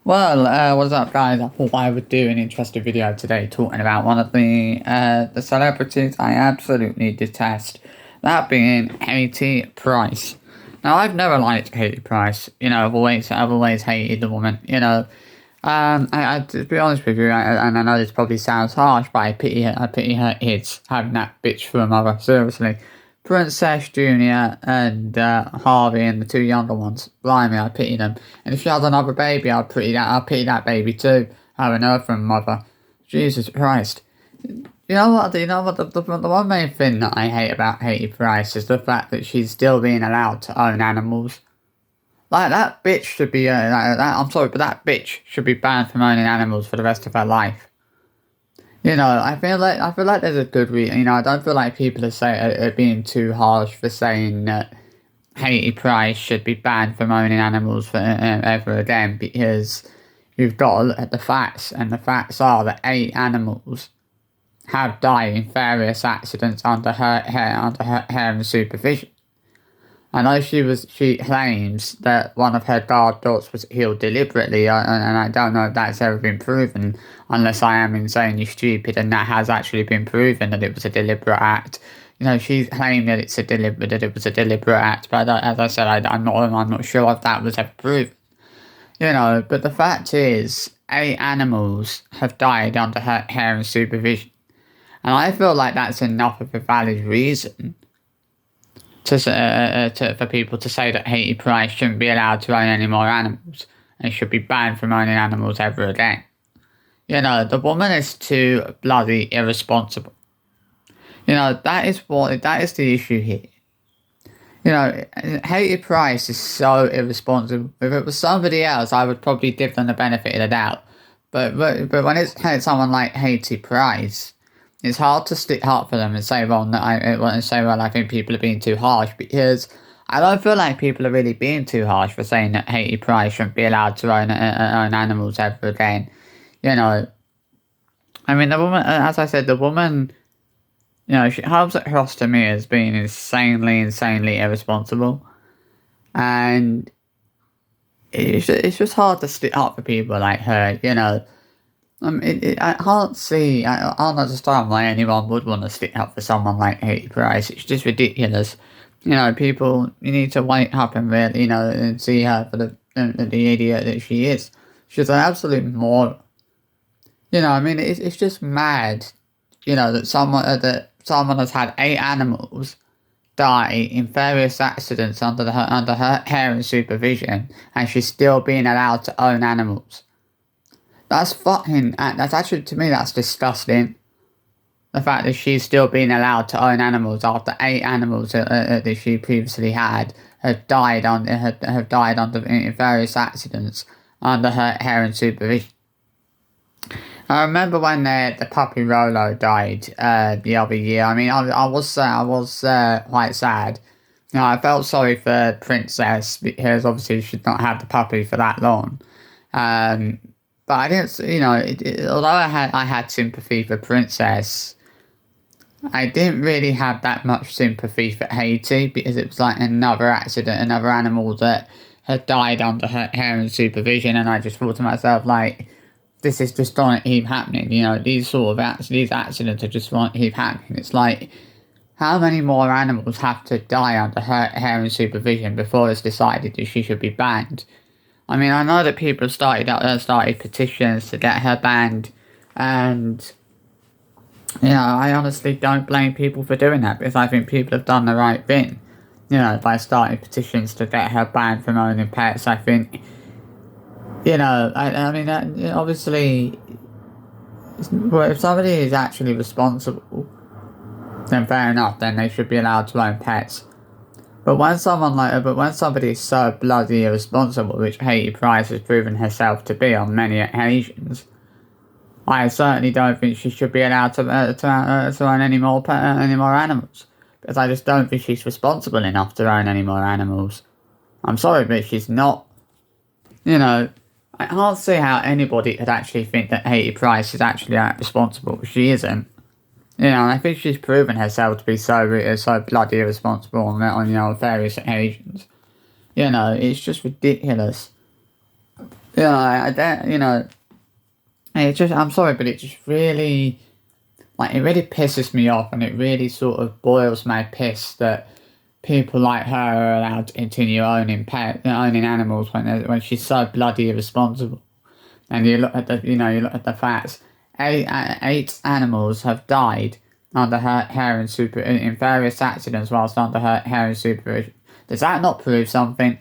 What's up, guys? I thought I would do an interesting video today talking about one of the celebrities I absolutely detest, that being Katie Price. Now, I've never liked Katie Price. I've always hated the woman. To be honest with you, and I know this probably sounds harsh, but I pity her. I pity her kids having that bitch for a mother. Seriously. Princess Junior and Harvey and the two younger ones. Blimey, I pity them. And if she has another baby, I'd pity that baby too, having her for a mother. Jesus Christ. You know what? The one main thing that I hate about Katie Price is the fact that she's still being allowed to own animals. Like that bitch should be. I'm sorry, but that bitch should be banned from owning animals for the rest of her life. I feel like there's a good reason. I don't feel like people are being too harsh for saying that Katie Price should be banned from owning animals for ever again, because you've got to look at the facts, and the facts are that 8 animals have died in various accidents under her and supervision. I know she claims that one of her guard dogs was killed deliberately, and I don't know if that's ever been proven, unless I am insanely stupid and that has actually been proven that it was a deliberate act. She claimed that it was a deliberate act, but as I said, I'm not sure if that was ever proven. But the fact is, 8 animals have died under her care and supervision, and I feel like that's enough of a valid reason for people to say that Katie Price shouldn't be allowed to own any more animals and should be banned from owning animals ever again. The woman is too bloody irresponsible. That is the issue here. Katie Price is so irresponsible. If it was somebody else, I would probably give them the benefit of the doubt. But when it's someone like Katie Price, it's hard to stick up for them and say, I think people are being too harsh, because I don't feel like people are really being too harsh for saying that Katie Price shouldn't be allowed to own animals ever again. The woman, as I said, the woman, she comes across to me as being insanely irresponsible, and it's just hard to stick up for people like her. I can't understand why anyone would want to stick up for someone like Katie Price. It's just ridiculous. You need to wake up and really, and see her for the idiot that she is. She's an absolute moron. It's just mad, that someone has had 8 animals die in various accidents under her care and supervision, and she's still being allowed to own animals. That's actually, to me, that's disgusting. The fact that she's still being allowed to own animals after 8 animals that she previously had have died in various accidents under her care and supervision. I remember when the puppy Rolo died the other year. I was quite sad. I felt sorry for Princess, because obviously she'd not had the puppy for that long. But I didn't, although I had sympathy for Princess, I didn't really have that much sympathy for Haiti, because it was like another accident, another animal that had died under her care and supervision, and I just thought to myself, like, this is just going to keep happening. These accidents are just going to keep happening. It's like, how many more animals have to die under her care and supervision before it's decided that she should be banned? I know that people have started petitions to get her banned, and I honestly don't blame people for doing that, because I think people have done the right thing. By starting petitions to get her banned from owning pets. I think, obviously, if somebody is actually responsible, then fair enough. Then they should be allowed to own pets. But when somebody is so bloody irresponsible, which Katie Price has proven herself to be on many occasions, I certainly don't think she should be allowed to own any more animals, because I just don't think she's responsible enough to own any more animals. I'm sorry, but she's not. I can't see how anybody could actually think that Katie Price is actually responsible. She isn't. I think she's proven herself to be so bloody irresponsible on various occasions. It's just ridiculous. I don't, it just, I'm sorry, but it just really, like, it really pisses me off, and it really sort of boils my piss that people like her are allowed to continue owning animals when she's so bloody irresponsible. And you look at the facts. Eight animals have died under her care and super in various accidents whilst under her care and supervision. Does that not prove something?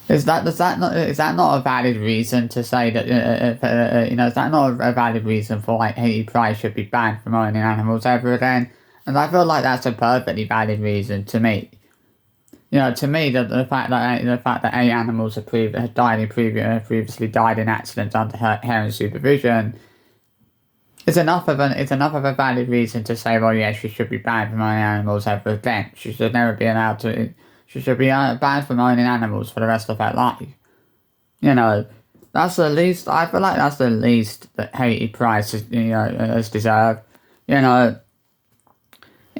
Is that not a valid reason to say that is that not a valid reason for like Hayley Price should be banned from owning animals ever again? And I feel like that's a perfectly valid reason to me. To me, the fact that eight animals have previously died in accidents under her care and supervision is enough of a valid reason to say, well, yeah, she should be banned from owning animals ever again. She should never be allowed to. She should be banned from owning animals for the rest of her life. That's the least. I feel like that's the least that Hayley Price has deserved.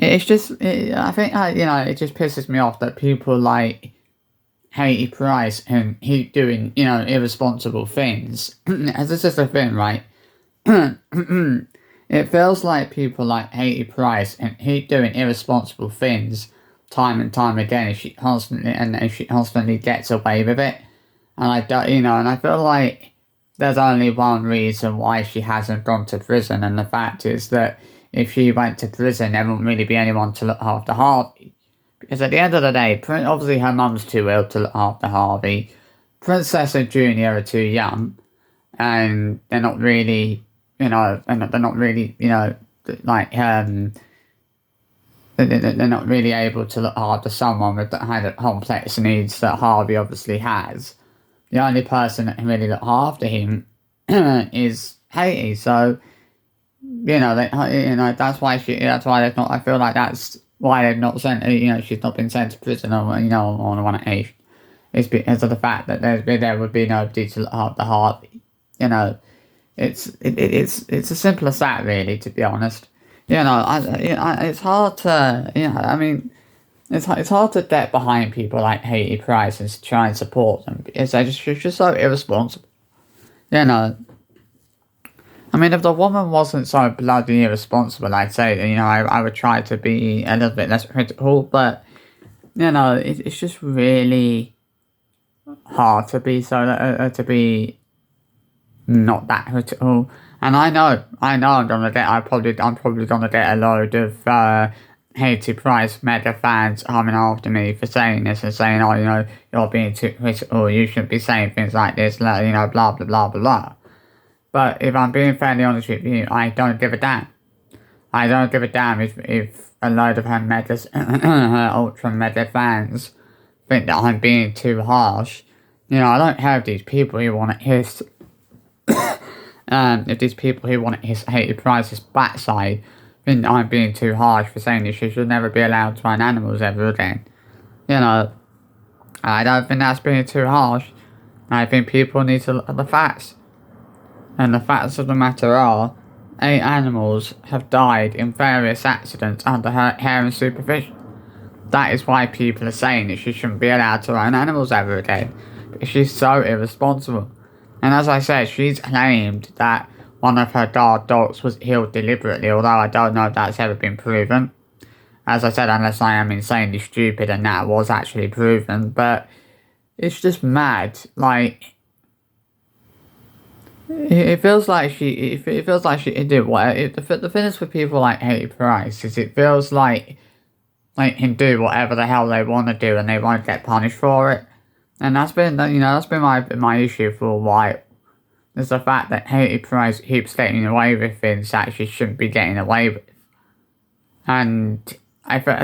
It's just, I think, it just pisses me off that people like Hayley Price and keep doing, irresponsible things. As this is the thing, right? It feels like people like Hayley Price and keep doing irresponsible things time and time again, and she constantly gets away with it. And I don't, and I feel like there's only one reason why she hasn't gone to prison, and the fact is that if she went to prison, there wouldn't really be anyone to look after Harvey. Because at the end of the day, obviously her mum's too ill to look after Harvey. Princess and Junior are too young, and they're not really, they're not really, they're not really able to look after someone with the kind of complex needs that Harvey obviously has. The only person that can really look after him is Hayley. So, that's why they've not. I feel like that's why they've not sent her. She's not been sent to prison on one occasion. It's because of the fact that there would be nobody to look after Harvey. It's as simple as that, really. To be honest, it's hard to it's hard to get behind people like Hayley Price and try and support them because they're just so irresponsible. If the woman wasn't so bloody irresponsible, I'd say, I would try to be a little bit less critical, but, it's just really hard to be to be not that critical. And I know I'm probably gonna get a load of, Hayley Price mega fans coming after me for saying this and saying, oh, you're being too critical, you shouldn't be saying things like this, blah, blah, blah, blah, blah. But if I'm being fairly honest with you, I don't give a damn. I don't give a damn if a load of her ultra mega fans think that I'm being too harsh. I don't have these people who want to hiss. If these people who want to hiss Hayley Price's backside think that I'm being too harsh for saying that she should never be allowed to own animals ever again. I don't think that's being too harsh. I think people need to look at the facts. And the facts of the matter are, 8 animals have died in various accidents under her care and supervision. That is why people are saying that she shouldn't be allowed to own animals ever again, because she's so irresponsible. And as I said, she's claimed that one of her guard dogs was killed deliberately, although I don't know if that's ever been proven. As I said, unless I am insanely stupid and that was actually proven, but it's just mad, It feels like she did what the thing is with people like Hayley Price is it feels like can do whatever the hell they want to do and they won't get punished for it, and that's been my issue for a while. Is the fact that Hayley Price keeps getting away with things that she shouldn't be getting away with, and I feel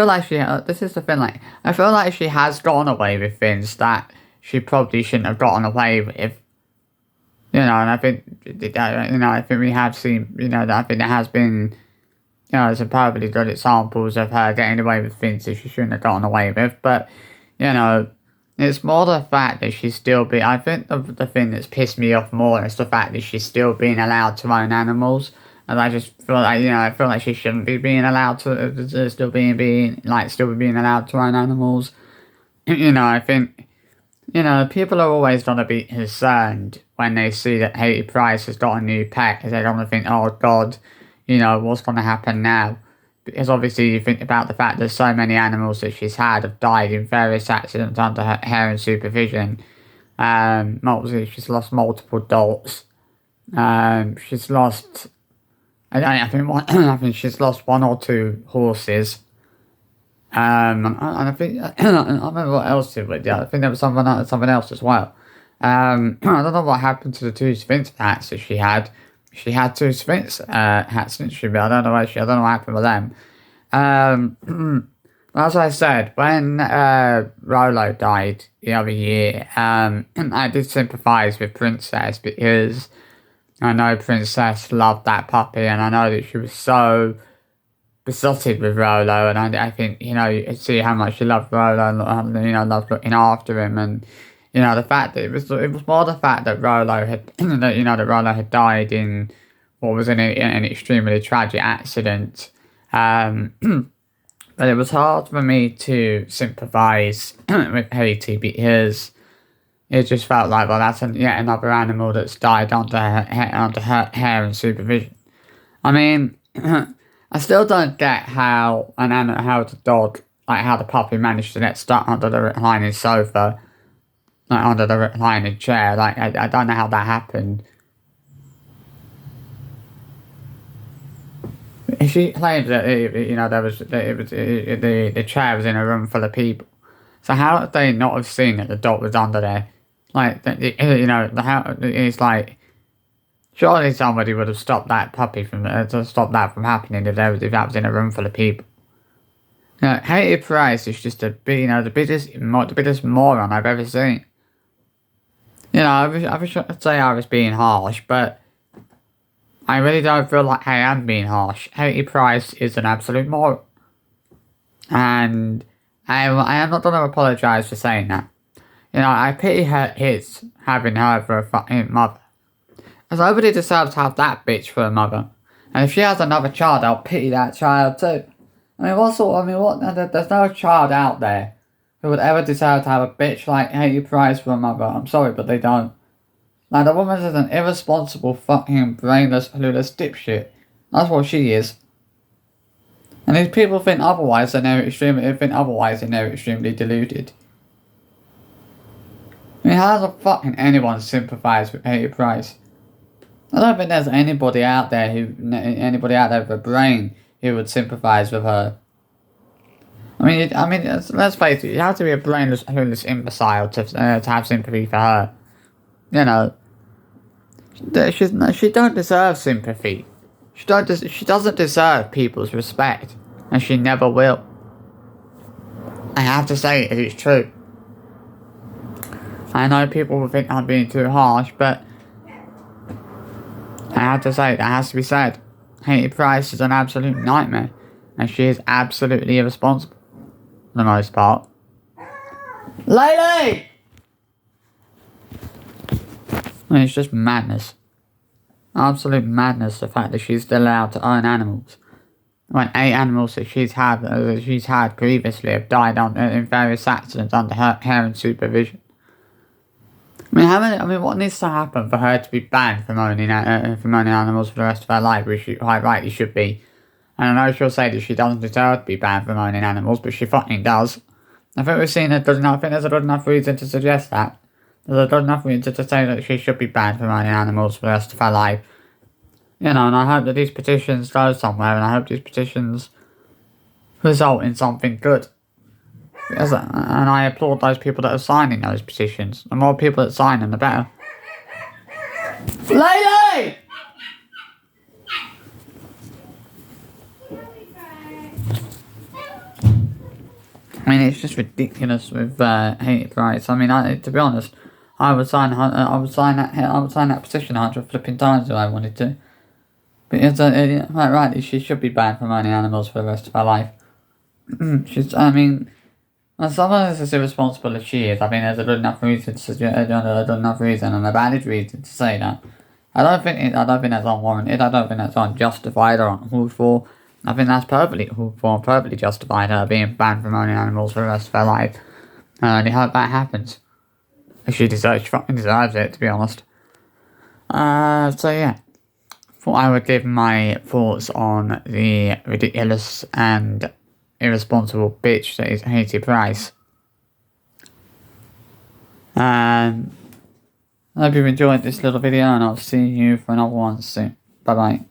like this is the thing, I feel like she has gotten away with things that she probably shouldn't have gotten away with. And I think, I think we have seen, I think there has been, some perfectly good examples of her getting away with things that she shouldn't have gotten away with. But, it's more the fact that she's still I think the thing that's pissed me off more is the fact that she's still being allowed to own animals. And I just feel like, I feel like she shouldn't be being allowed to, still being allowed to own animals. I think, You know, people are always going to be concerned when they see that Hayley Price has got a new pet, because they're going to think, oh God, you know, what's going to happen now? Because obviously you think about the fact that so many animals that she's had have died in various accidents under her care and supervision. She's lost multiple dogs. She's lost, I think I think she's lost one or two horses. And I think I remember what else did with. Yeah, I think there was something else as well. I don't know what happened to the two Sphinx hats that she had. She had two Sphinx hats, didn't she? But I don't know I don't know what happened with them. As I said, when Rolo died the other year, I did sympathise with Princess, because I know Princess loved that puppy, and I know that she was so besotted with Rolo, and I think, you know, you could see how much she loved Rolo, and, you know, loved looking after him, and, you know, the fact that it was more the fact that Rolo had, that Rolo had died in what was an extremely tragic accident, but it was hard for me to sympathise with Haiti, because it just felt like, well, that's yet another animal that's died under her care and supervision. I mean, I still don't get how how the dog, like how the puppy managed to get stuck under the reclining sofa, like under the reclining chair. Like, I don't know how that happened. She claims that the chair was in a room full of people. So how would they not have seen that the dog was under there? Like, it's like, surely somebody would have stopped that puppy from to stop that from happening if that was in a room full of people. You know, Hayley Price is just the biggest moron I've ever seen. You know, I wish I could say I was being harsh, but I really don't feel like I am being harsh. Hayley Price is an absolute moron, and I am not going to apologise for saying that. You know, I pity his having her for a fucking mother. Because nobody deserves to have that bitch for a mother. And if she has another child, I'll pity that child too. There's no child out there who would ever deserve to have a bitch like Hayley Price for a mother. I'm sorry, but they don't. Like, the woman is an irresponsible, fucking brainless, clueless dipshit. That's what she is. And if people think otherwise, then they're extremely deluded. I mean, how does fucking anyone sympathise with Hayley Price? I don't think there's anybody out there with a brain who would sympathise with her. I mean, let's face it, you have to be a brainless, clueless imbecile to have sympathy for her. You know, she don't deserve sympathy. She doesn't deserve people's respect, and she never will. I have to say it is true. I know people will think I'm being too harsh, but I have to say, that has to be said. Hayley Price is an absolute nightmare, and she is absolutely irresponsible, for the most part. Lady! I mean, it's just madness. Absolute madness, the fact that she's still allowed to own animals. When 8 animals that she's had previously have died in various accidents under her care and supervision. What needs to happen for her to be banned from owning animals for the rest of her life, which she quite rightly should be. And I know she'll say that she doesn't deserve to be banned from owning animals, but she fucking does. I think there's a good enough reason to suggest that. There's a good enough reason to say that she should be banned from owning animals for the rest of her life. You know, and I hope that these petitions go somewhere, and I hope these petitions result in something good. And I applaud those people that are signing those petitions. The more people that sign them, the better. Lady! I mean, it's just ridiculous with Hayley Price. I mean, to be honest, I would sign that petition 100 flipping times if I wanted to. Because, quite rightly, she should be banned from owning animals for the rest of her life. As someone as irresponsible as she is, I think there's a good enough reason and a valid reason to say that. I don't think that's unwarranted. I don't think that's unjustified or uncalled for. I think that's perfectly called for, perfectly justified, her being banned from owning animals for the rest of her life. And I only hope that happens. She fucking deserves it, to be honest. So yeah. Thought I would give my thoughts on the ridiculous and irresponsible bitch that is Haiti Price. I hope you've enjoyed this little video, and I'll see you for another one soon. Bye bye.